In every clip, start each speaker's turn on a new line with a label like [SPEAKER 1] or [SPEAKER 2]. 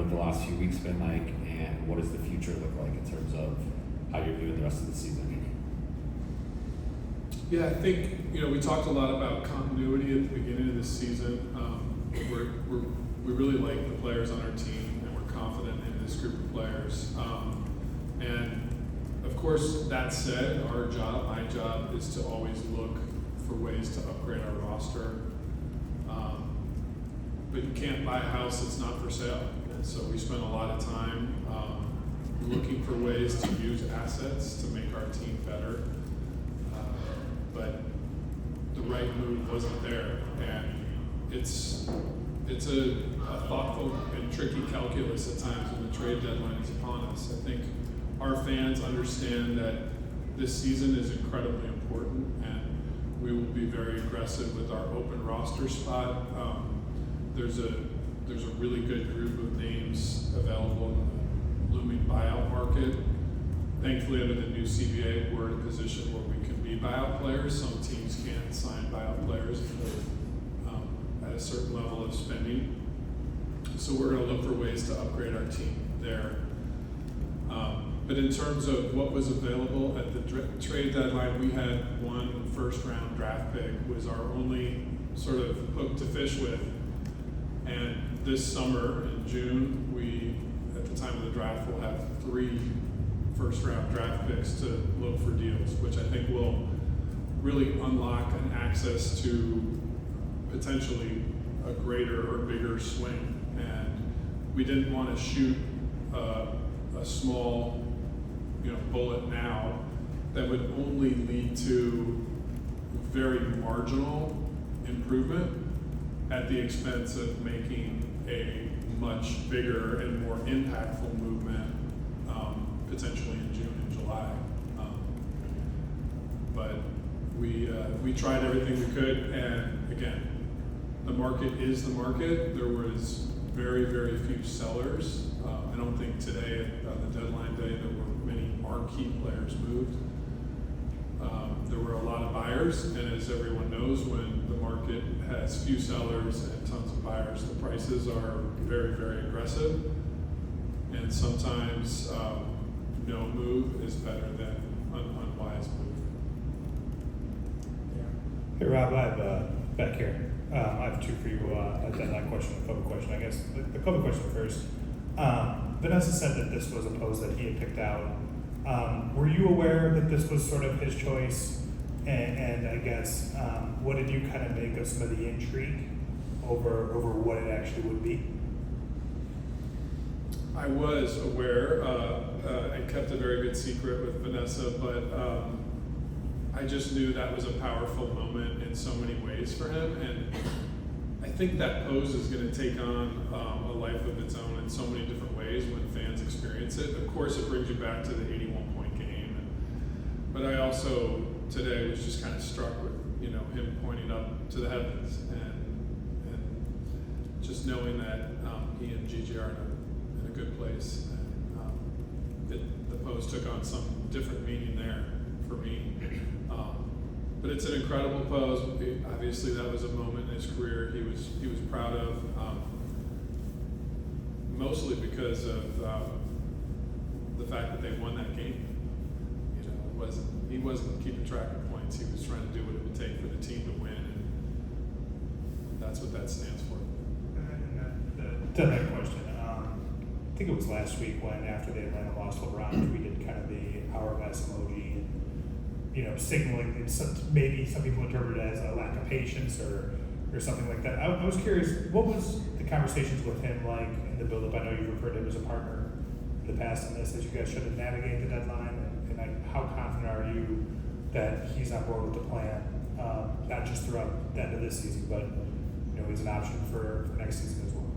[SPEAKER 1] have the last few weeks been like, and what does the future look like in terms of how you're viewing the rest of the season?
[SPEAKER 2] Yeah, I think, we talked a lot about continuity at the beginning of this season. We really like the players on our team, and we're confident in this group of players. And of course, that said, my job is to always look for ways to upgrade our roster. But you can't buy a house that's not for sale. And so we spend a lot of time looking for ways to use assets to make our team better. But the right move wasn't there. And it's a thoughtful and tricky calculus at times when the trade deadline is upon us. I think our fans understand that this season is incredibly important, and we will be very aggressive with our open roster spot. There's a really good group of names available in the looming buyout market. Thankfully, under the new CBA, we're in a position where we can be buyout players. Some teams can't sign buyout players if they're at a certain level of spending. So we're going to look for ways to upgrade our team there. But in terms of what was available at the trade deadline, we had one first-round draft pick was our only sort of hook to fish with. And this summer, in June, we, at the time of the draft, will have 3 first-round draft picks to look for deals, which I think will really unlock an access to potentially a greater or bigger swing. And we didn't want to shoot a small bullet now that would only lead to very marginal improvement at the expense of making a much bigger and more impactful movement potentially in June and July. But we tried everything we could, and again, the market is the market. There was very, very few sellers. I don't think today, on the deadline day, there were many marquee players moved. There were a lot of buyers, and as everyone knows, when the market has few sellers and tons of buyers, the prices are very, very aggressive. And sometimes no move is better than an unwise move.
[SPEAKER 3] Hey Rob, I have back here. I have 2 for you, a deadline question, a COVID question. I guess the COVID question first. Vanessa said that this was a pose that he had picked out. Were you aware that this was sort of his choice? And I guess, what did you kind of make of some of the intrigue over what it actually would be?
[SPEAKER 2] I was aware. I kept a very good secret with Vanessa, but I just knew that was a powerful moment in so many ways for him. And I think that pose is going to take on a life of its own in so many different ways when fans experience it. Of course, it brings you back to the 81-point game. But I also, today, was just kind of struck with him pointing up to the heavens and just knowing that he and Gigi are in a good place. And the pose took on some different meaning there for me. But it's an incredible pose. Obviously, that was a moment in his career he was proud of, mostly because of the fact that they won that game. He wasn't keeping track of points. He was trying to do what it would take for the team to win, and that's what that stands for.
[SPEAKER 3] The next question. I think it was last week when, after the Atlanta lost, LeBron tweeted kind of the hourglass emoji, and signaling that maybe some people interpret it as a lack of patience or something like that. I was curious, what was the conversations with him like in the build-up? I know you've referred to him as a partner in the past on this, as you guys should have navigated the deadline, and how confident are you that he's on board with the plan, not just throughout the end of this season, but he's an option for next season as well?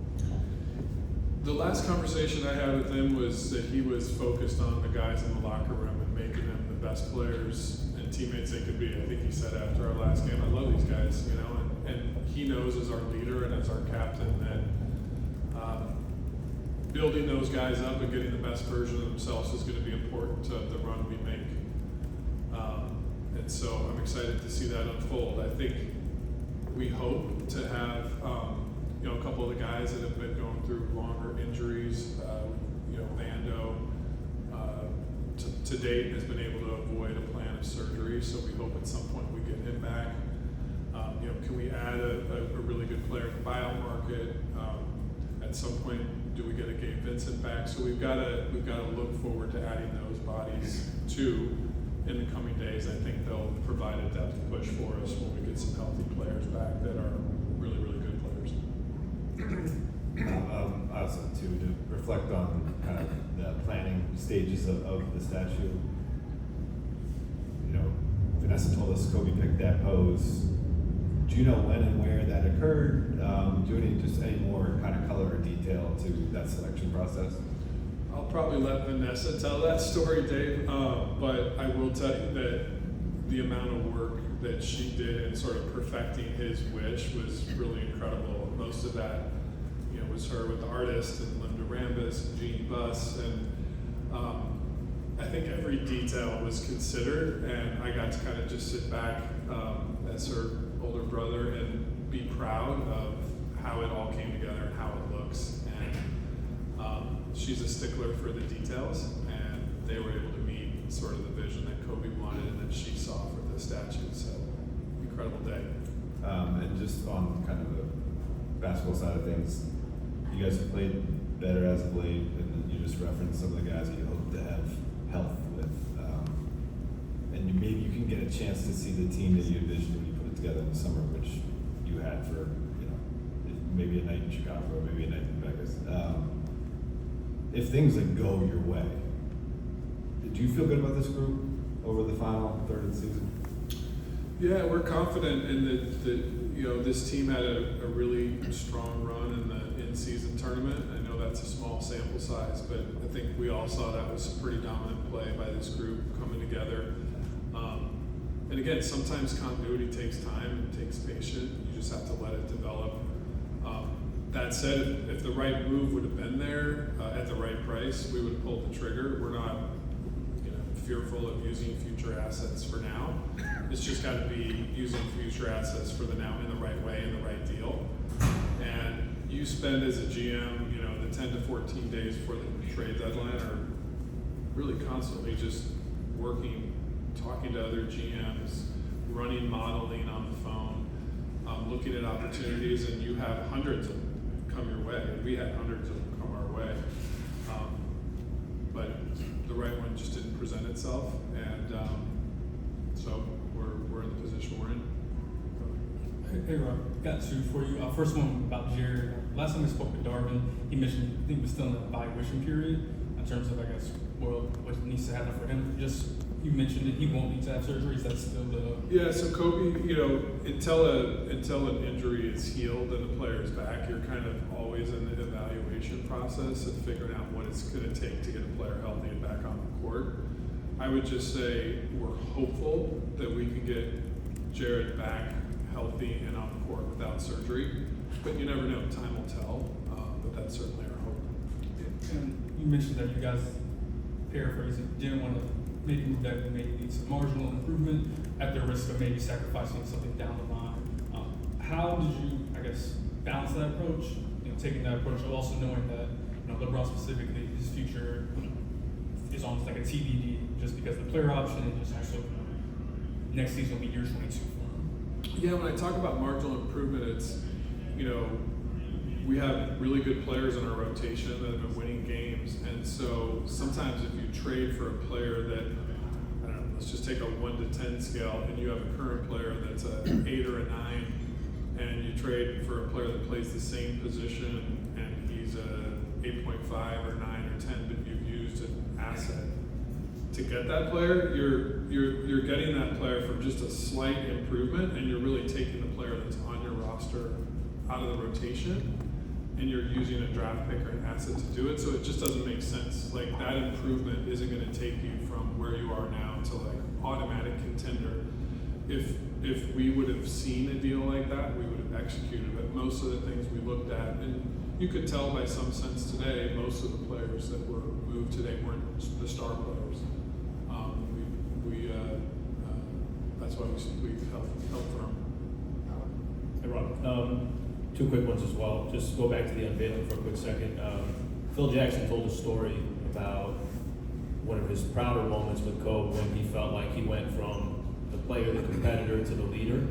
[SPEAKER 2] The last conversation I had with him was that he was focused on the guys in the locker room and making them the best players and teammates they could be. I think he said after our last game, I love these guys, and he knows as our leader and as our captain that building those guys up and getting the best version of themselves is going to be important to the run we make. And so I'm excited to see that unfold. I think we hope to have a couple of the guys that have been going through longer injuries date has been able to avoid a plan of surgery, so we hope at some point we get him back. Can we add a really good player in the buyout market? At some point, do we get a Gabe Vincent back? So we've got to look forward to adding those bodies too in the coming days. I think they'll provide a depth push for us when we get some healthy players back that are really, really good players.
[SPEAKER 4] Also, too, to reflect on kind of the planning stages of the statue. Vanessa told us Kobe picked that pose. Do you know when and where that occurred? Do you need just any more kind of color or detail to that selection process?
[SPEAKER 2] I'll probably let Vanessa tell that story, Dave, but I will tell you that the amount of work that she did in sort of perfecting his wish was really incredible. Most of that, was her with the artist and Linda Rambis and Jeannie Buss, and I think every detail was considered, and I got to kind of just sit back as her older brother and be proud of how it all came together and how it looks. And she's a stickler for the details, and they were able to meet sort of the vision that Kobe wanted and that she saw for the statue. So incredible day.
[SPEAKER 4] And just on kind of the basketball side of things, you guys have played better as of late, and you just referenced some of the guys that you hope to have health with, and maybe you can get a chance to see the team that you envisioned when you put it together in the summer, which you had for maybe a night in Chicago, maybe a night in Vegas. If things go your way, do you feel good about this group over the final third of the season? Yeah,
[SPEAKER 2] we're confident in that this team had a really strong run in the in-season tournament. I know that's a small sample size, but I think we all saw that was a pretty dominant play by this group coming together. And again, sometimes continuity takes time and takes patience. You just have to let it develop. That said, if the right move would have been there at the right price, we would have pulled the trigger. We're not fearful of using future assets for now. It's just got to be using future assets for the now in the right way, in the right deal. And you spend as a GM, the 10 to 14 days before the trade deadline are really constantly just working, talking to other GMs, running modeling on the phone, looking at opportunities, and you have hundreds of them come your way. We had hundreds of them come our way. But the right one just didn't present itself, and so we're in the position we're in.
[SPEAKER 5] Hey Rob, got two for you. First one about Jared. Last time we spoke with Darvin, he mentioned I think he was still in the evaluation period in terms of what needs to happen for him. Just you mentioned that he won't need to have surgery. Is that still the?
[SPEAKER 2] Yeah. So Kobe, until an injury is healed and the player is back, you're kind of always in the evaluation process of figuring out what it's going to take to get a player healthy and back on the court. I would just say we're hopeful that we can get Jared back healthy and on the court without surgery, but you never know. Time will tell, but that's certainly our hope.
[SPEAKER 5] And you mentioned that you guys, paraphrasing, didn't want to maybe move that maybe need some marginal improvement at the risk of maybe sacrificing something down the line. How did you, balance that approach? Taking that approach, but also knowing that LeBron specifically, his future is almost like a TBD, just because the player option and just also next season will be year 22 for him.
[SPEAKER 2] Yeah, when I talk about marginal improvement, it's we have really good players in our rotation that have been winning games, and so sometimes if you trade for a player that, I don't know, let's just take a 1 to 10 scale, and you have a current player that's an 8 or a 9, and you trade for a player that plays the same position, and he's a 8.5 or 9 or 10, but you've used an asset to get that player, you're getting that player from just a slight improvement, and you're really taking the player that's on your roster out of the rotation, and you're using a draft pick or an asset to do it, so it just doesn't make sense. Like, that improvement isn't going to take you from where you are now to automatic contender. If we would have seen a deal like that, we would have executed. But most of the things we looked at, and you could tell by some sense today, most of the players that were moved today weren't the star players. That's why we held firm.
[SPEAKER 6] Hey Rob, two quick ones as well. Just go back to the unveiling for a quick second. Phil Jackson told a story about one of his prouder moments with Kobe when he felt like he went from the player, the competitor, to the leader.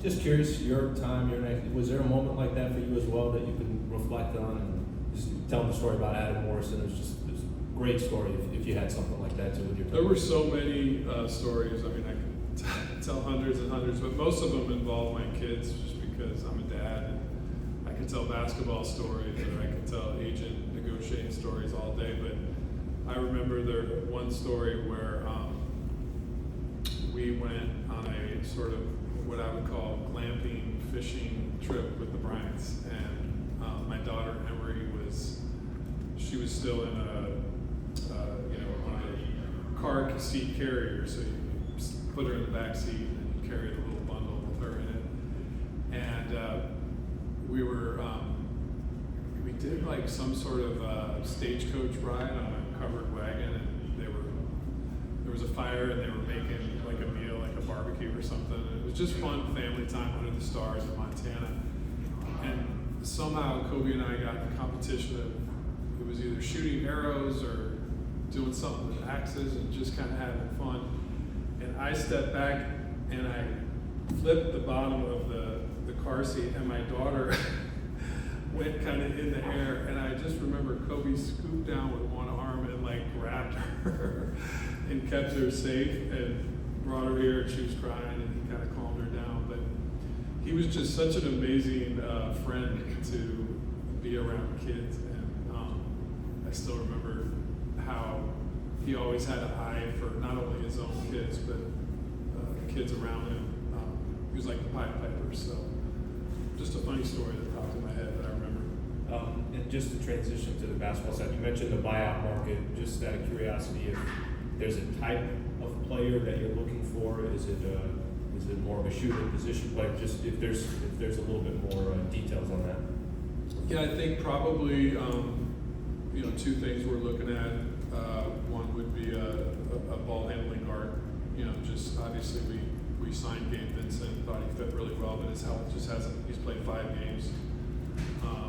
[SPEAKER 6] Just curious, your time, was there a moment like that for you as well that you could reflect on? And just telling the story about Adam Morrison, it was a great story if you had something like that too with your time.
[SPEAKER 2] There were so many stories. I mean, I could tell hundreds and hundreds, but most of them involve my kids just because I'm a dad. And I could tell basketball stories, or I could tell agent negotiating stories all day. But I remember there one story where we went on a sort of what I would call glamping fishing trip with the Bryants, and my daughter Emery was still in one of the car seat carriers, so you put her in the back seat and you carry the little bundle with her in it, and we did like some sort of stagecoach ride on a covered wagon, and there was a fire and they were making like a meal, like a barbecue or something. And it was just fun family time under the stars in Montana. And somehow Kobe and I got in the competition of, it was either shooting arrows or doing something with axes and just kind of having fun. And I stepped back and I flipped the bottom of the car seat, and my daughter went kind of in the air, and I just remember Kobe scooped down with one arm and like grabbed her and kept her safe and brought her here, and she was crying, and he kind of calmed her down. But he was just such an amazing friend to be around kids, and I still remember how he always had an eye for not only his own kids, but the kids around him. He was like the Pied Piper, so just a funny story that popped in my head that I remember.
[SPEAKER 6] And just to transition to the basketball side, you mentioned the buyout market. Just out of curiosity, if there's a type of player that you're looking for, is it more of a shooter, position player? Just if there's a little bit more details on that.
[SPEAKER 2] Yeah, I think probably two things we're looking at. One would be a ball handling guard. Just obviously we signed Gabe Vincent, thought he fit really well, but his health just hasn't. He's played 5 games,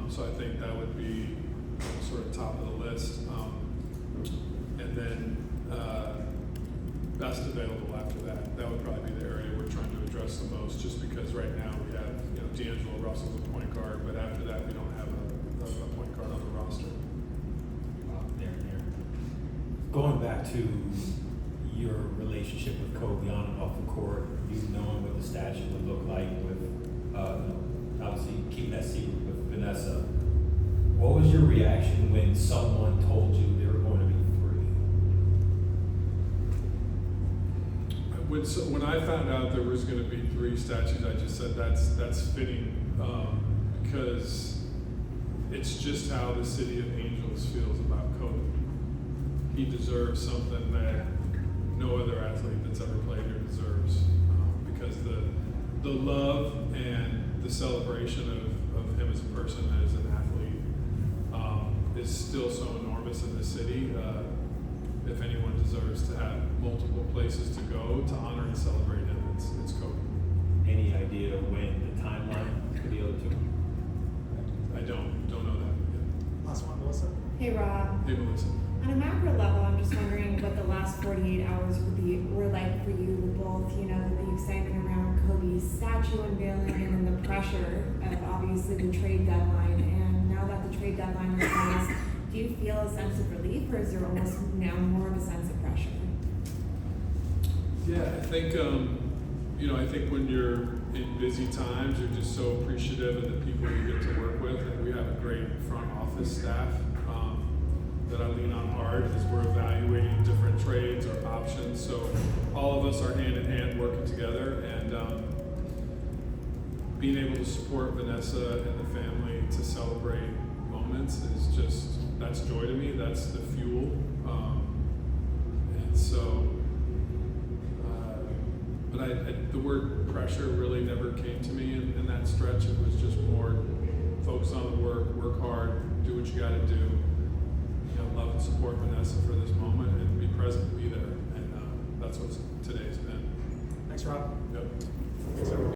[SPEAKER 2] so I think that would be sort of top of the list. And then best available after that. That would probably be the area we're trying to address the most, just because right now we have D'Angelo Russell's a point guard, but after that we don't have a point guard on the roster.
[SPEAKER 7] Going back to your relationship with Kobe on and off the court, you knowing what the statue would look like with, obviously keeping that secret with Vanessa, what was your reaction when someone told you there were going to be 3?
[SPEAKER 2] When I found out there was going to be 3 statues, I just said that's fitting, because it's just how the city of Angels feels about Kobe. He deserves something that no other athlete that's ever played here deserves, because the love and the celebration of him as a person and as an athlete is still so enormous in the city. If anyone deserves to have multiple places to go to honor and celebrate him, it's Kobe.
[SPEAKER 7] Any idea of when the timeline for the other 2?
[SPEAKER 2] I don't know that yet.
[SPEAKER 3] Last one, Melissa.
[SPEAKER 8] Hey Rob,
[SPEAKER 2] Hey, Melissa.
[SPEAKER 8] on a macro level, I'm just wondering what the last 48 hours were like for you with both, the excitement around Kobe's statue unveiling and then the pressure of obviously the trade deadline. And now that the trade deadline is passed, do you feel a sense of relief, or is there almost now more of a sense of pressure?
[SPEAKER 2] Yeah, I think I think when you're in busy times, you're just so appreciative of the people you get to work with, and we have a great front office staff that I lean on hard as we're evaluating different trades or options. So all of us are hand in hand working together, and being able to support Vanessa and the family to celebrate moments is that's joy to me. That's the fuel, and so. But the word pressure really never came to me in that stretch. It was just more focus on the work hard, do what you got to do. Love and support Vanessa for this moment, and be present, be there, and that's what today's been.
[SPEAKER 3] Thanks, Rob.
[SPEAKER 2] Yep.
[SPEAKER 3] Thanks, everyone.